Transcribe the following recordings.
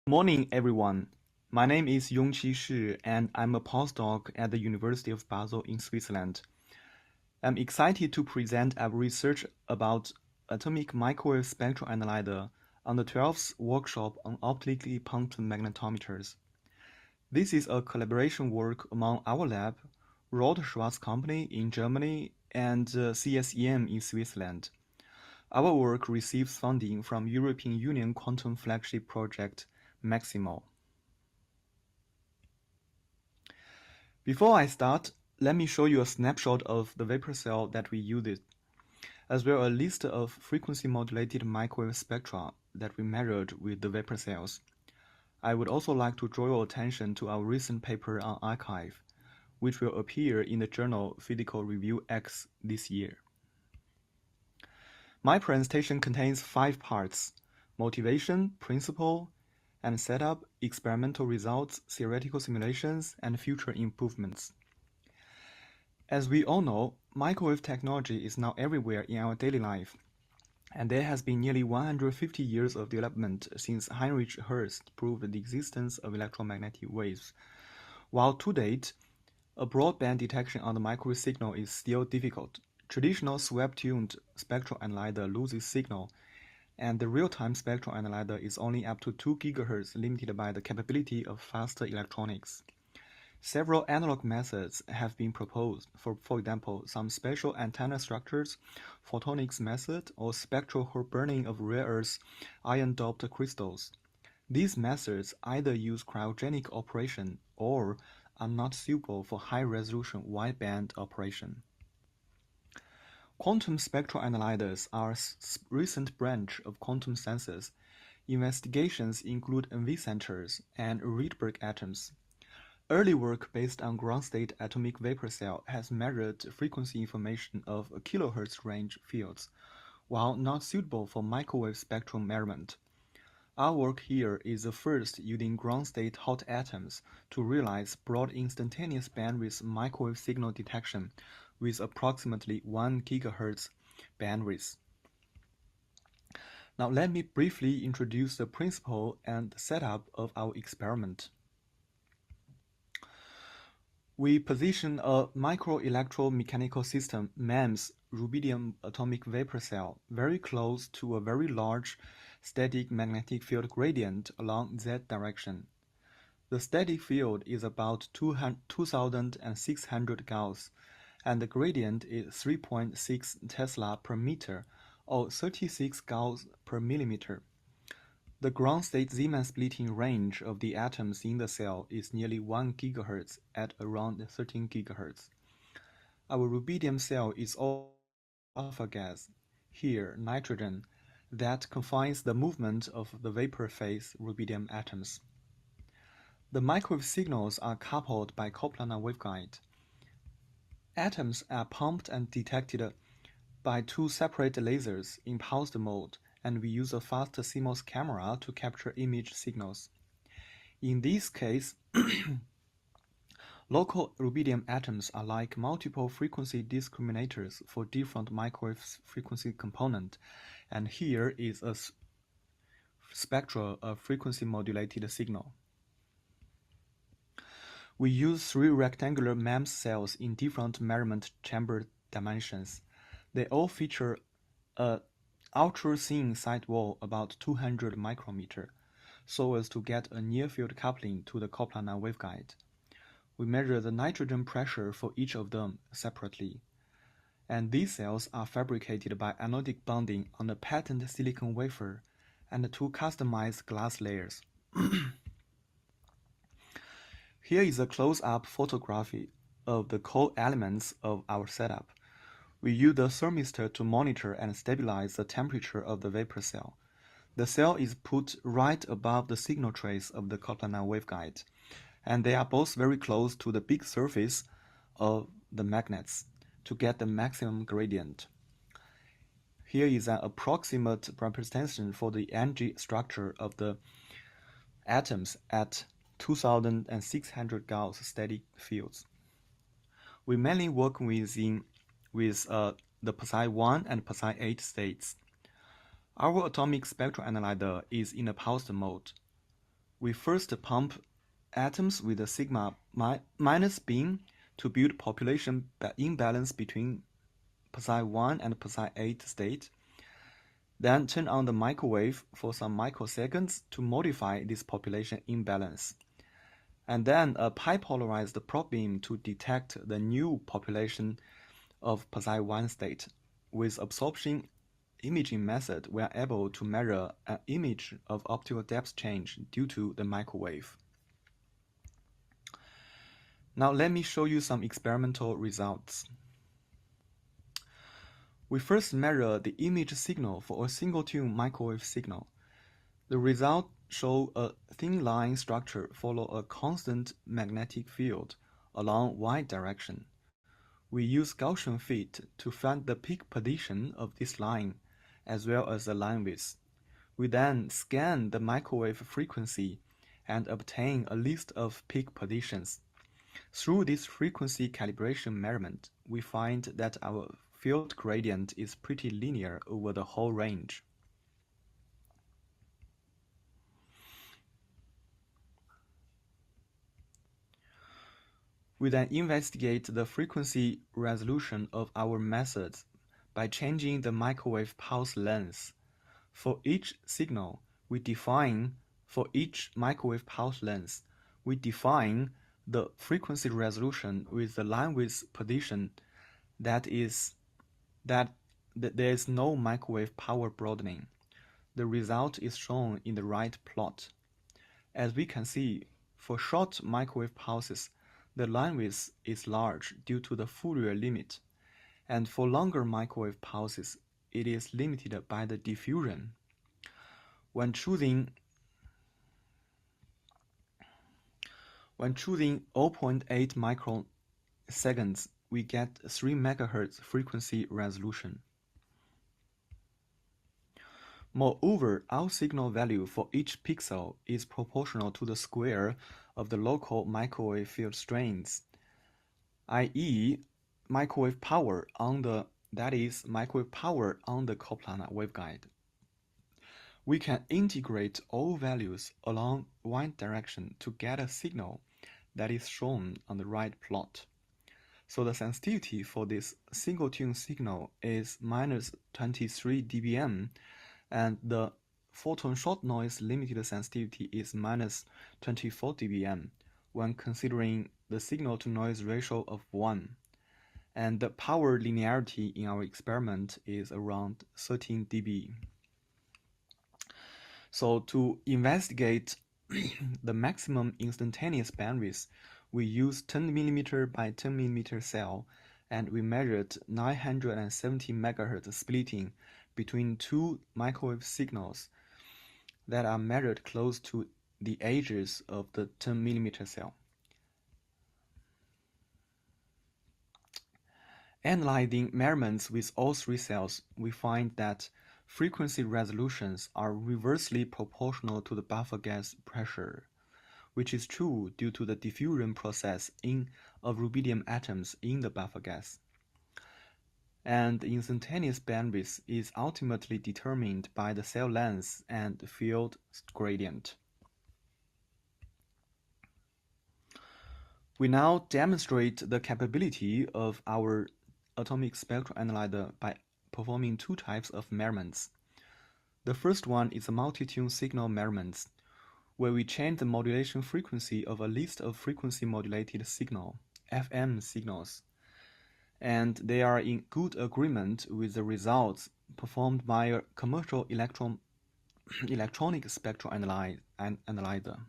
Morning, everyone. My name is Yongqi Shi, and I'm a postdoc at the University of Basel in Switzerland. I'm excited to present our research about atomic microwave spectral analyzer on the 12th workshop on optically pumped magnetometers. This is a collaboration work among our lab, Rode Schwarz Company in Germany, and CSEM in Switzerland. Our work receives funding from European Union Quantum Flagship Project Maximo. Before I start, let me show you a snapshot of the vapor cell that we used, as well as a list of frequency-modulated microwave spectra that we measured with the vapor cells. I would also like to draw your attention to our recent paper on arXiv, which will appear in the journal Physical Review X this year. My presentation contains 5 parts: motivation, principle, and setup, experimental results, theoretical simulations, and future improvements. As we all know, microwave technology is now everywhere in our daily life, and there has been nearly 150 years of development since Heinrich Hertz proved the existence of electromagnetic waves. While to date, a broadband detection on the microwave signal is still difficult. Traditional swab-tuned spectral analyzer loses signal, and the real-time spectral analyzer is only up to 2 GHz, limited by the capability of faster electronics. Several analog methods have been proposed, for example, some special antenna structures, photonics method, or spectral hole burning of rare earth iron-doped crystals. These methods either use cryogenic operation or are not suitable for high-resolution wideband operation. Quantum spectral analyzers are a recent branch of quantum sensors. Investigations include NV centers and Rydberg atoms. Early work based on ground-state atomic vapor cell has measured frequency information of kilohertz range fields, while not suitable for microwave spectrum measurement. Our work here is the first using ground-state hot atoms to realize broad instantaneous bandwidth microwave signal detection with approximately 1 GHz bandwidth. Now let me briefly introduce the principle and setup of our experiment. We position a microelectromechanical system, MEMS, rubidium atomic vapor cell, very close to a very large static magnetic field gradient along z direction. The static field is about 2,600 Gauss, and the gradient is 3.6 Tesla per meter, or 36 Gauss per millimeter. The ground-state Zeeman splitting range of the atoms in the cell is nearly 1 GHz at around 13 GHz. Our rubidium cell is also alpha gas, here nitrogen, that confines the movement of the vapor phase rubidium atoms. The microwave signals are coupled by coplanar waveguide. Atoms are pumped and detected by 2 separate lasers in pulsed mode, and we use a fast CMOS camera to capture image signals. In this case, local rubidium atoms are like multiple frequency discriminators for different microwave frequency component, and here is a spectra of frequency modulated signal. We use 3 rectangular MEMS cells in different measurement chamber dimensions. They all feature a ultra-thin sidewall about 200 micrometer, so as to get a near-field coupling to the coplanar waveguide. We measure the nitrogen pressure for each of them separately, and these cells are fabricated by anodic bonding on a patent silicon wafer and 2 customized glass layers. Here is a close-up photography of the core elements of our setup. We use the thermistor to monitor and stabilize the temperature of the vapor cell. The cell is put right above the signal trace of the coplanar waveguide, and they are both very close to the big surface of the magnets to get the maximum gradient. Here is an approximate representation for the energy structure of the atoms at 2,600 Gauss static fields. We mainly work with the Psi 1 and Psi 8 states. Our atomic spectral analyzer is in a pulsed mode. We first pump atoms with a sigma minus beam to build population imbalance between psi 1 and psi 8 state, then turn on the microwave for some microseconds to modify this population imbalance, and then a pi-polarized probe beam to detect the new population of psi 1 state. With absorption imaging method, we are able to measure an image of optical depth change due to the microwave. Now let me show you some experimental results. We first measure the image signal for a single-tune microwave signal. The results show a thin line structure follow a constant magnetic field along y direction. We use Gaussian fit to find the peak position of this line, as well as the line width. We then scan the microwave frequency and obtain a list of peak positions. Through this frequency calibration measurement, we find that our field gradient is pretty linear over the whole range. We then investigate the frequency resolution of our methods by changing the microwave pulse length. For each signal, for each microwave pulse length, we define the frequency resolution with the line width position that there is no microwave power broadening. The result is shown in the right plot. As we can see, for short microwave pulses, the line width is large due to the Fourier limit, and for longer microwave pulses, it is limited by the diffusion. When choosing 0.8 microseconds, we get 3 MHz frequency resolution. Moreover, our signal value for each pixel is proportional to the square of the local microwave field strengths, i.e., microwave power on the coplanar waveguide. We can integrate all values along one direction to get a signal that is shown on the right plot. So the sensitivity for this single-tune signal is -23 dBm, and the photon short noise limited sensitivity is -24 dBm when considering the signal-to-noise ratio of 1. And the power linearity in our experiment is around 13 dB. So to investigate the maximum instantaneous bandwidth, we used 10 mm by 10 mm cell, and we measured 970 MHz splitting between two microwave signals that are measured close to the edges of the 10 mm cell. Analyzing measurements with all three cells, we find that frequency resolutions are reversely proportional to the buffer gas pressure, which is true due to the diffusion process of rubidium atoms in the buffer gas. And the instantaneous bandwidth is ultimately determined by the cell length and field gradient. We now demonstrate the capability of our atomic spectral analyzer by performing two types of measurements. The first one is a multi-tune signal measurements, where we change the modulation frequency of a list of frequency modulated signal, FM signals, and they are in good agreement with the results performed by a commercial electronic spectral analyzer.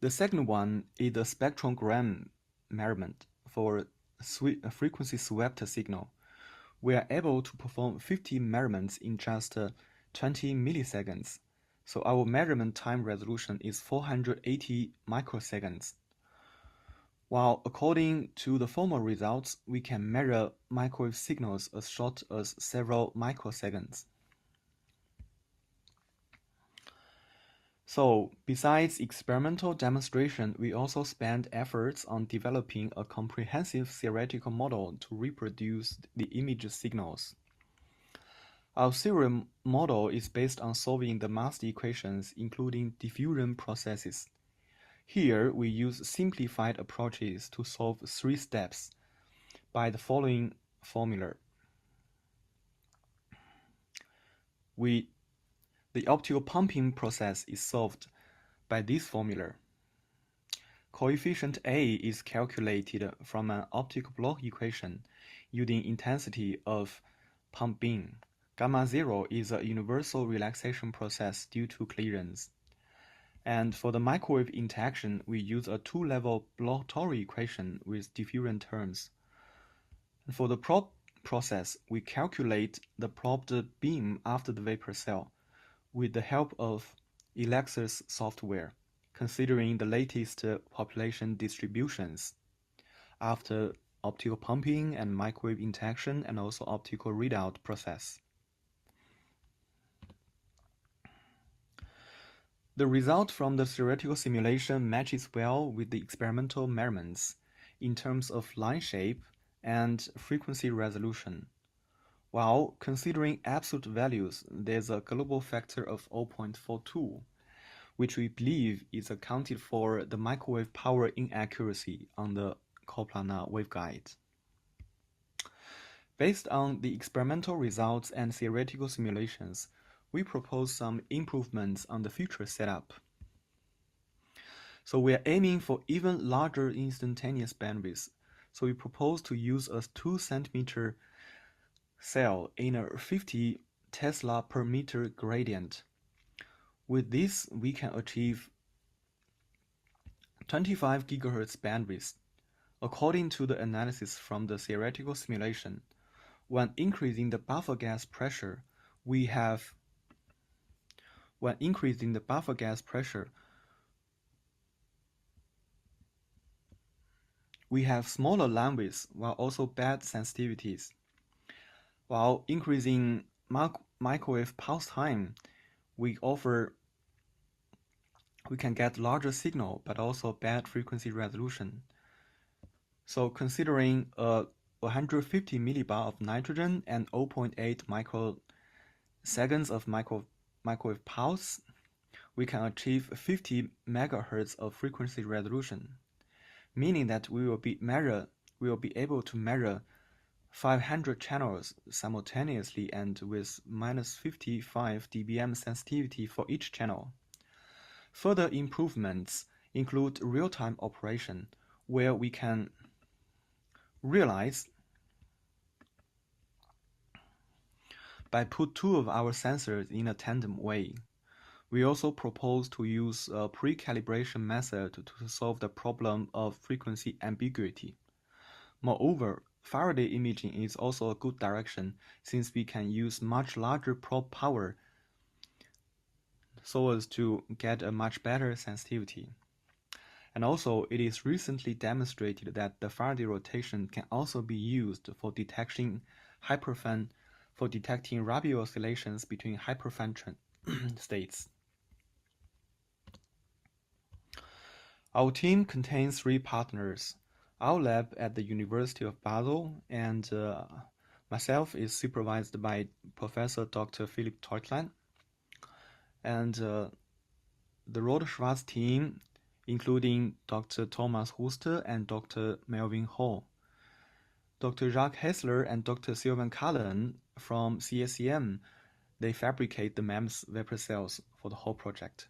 The second one is the spectrogram measurement for a frequency swept signal. We are able to perform 50 measurements in just 20 milliseconds, so our measurement time resolution is 480 microseconds. While according to the former results, we can measure microwave signals as short as several microseconds. So, besides experimental demonstration, we also spent efforts on developing a comprehensive theoretical model to reproduce the image signals. Our theorem model is based on solving the mass equations, including diffusion processes. Here, we use simplified approaches to solve 3 steps by the following formula. The optical pumping process is solved by this formula. Coefficient A is calculated from an optical block equation using intensity of pump beam. Gamma 0 is a universal relaxation process due to clearance. And for the microwave interaction, we use a 2-level Bloch-Torrey equation with diffusion terms. And for the probe process, we calculate the probed beam after the vapor cell with the help of Elexir's software, considering the latest population distributions after optical pumping and microwave interaction and also optical readout process. The result from the theoretical simulation matches well with the experimental measurements in terms of line shape and frequency resolution. While considering absolute values, there's a global factor of 0.42, which we believe is accounted for the microwave power inaccuracy on the coplanar waveguide. Based on the experimental results and theoretical simulations, we propose some improvements on the future setup. So we are aiming for even larger instantaneous bandwidth. So we propose to use a 2 centimeter cell in a 50 Tesla per meter gradient. With this, we can achieve 25 GHz bandwidth. According to the analysis from the theoretical simulation, when increasing the buffer gas pressure, we have smaller line widths while also bad sensitivities. While increasing microwave pulse time, we can get larger signal but also bad frequency resolution. So considering 150 millibar of nitrogen and 0.8 microseconds of microwave pulse, we can achieve 50 megahertz of frequency resolution, meaning that we will be able to measure 500 channels simultaneously and with minus 55 dBm sensitivity for each channel. Further improvements include real-time operation, where we can realize by put 2 of our sensors in a tandem way. We also propose to use a pre-calibration method to solve the problem of frequency ambiguity. Moreover, Faraday imaging is also a good direction since we can use much larger probe power so as to get a much better sensitivity. And also, it is recently demonstrated that the Faraday rotation can also be used for detecting Rabi oscillations between hyperfan states. Our team contains 3 partners. Our lab at the University of Basel and myself is supervised by Professor Dr. Philipp Teutlein. And the Roth-Schwarz team, including Dr. Thomas Huster and Dr. Melvin Ho. Dr. Jacques Hessler and Dr. Sylvan Cullen from CSEM, they fabricate the MEMS vapor cells for the whole project.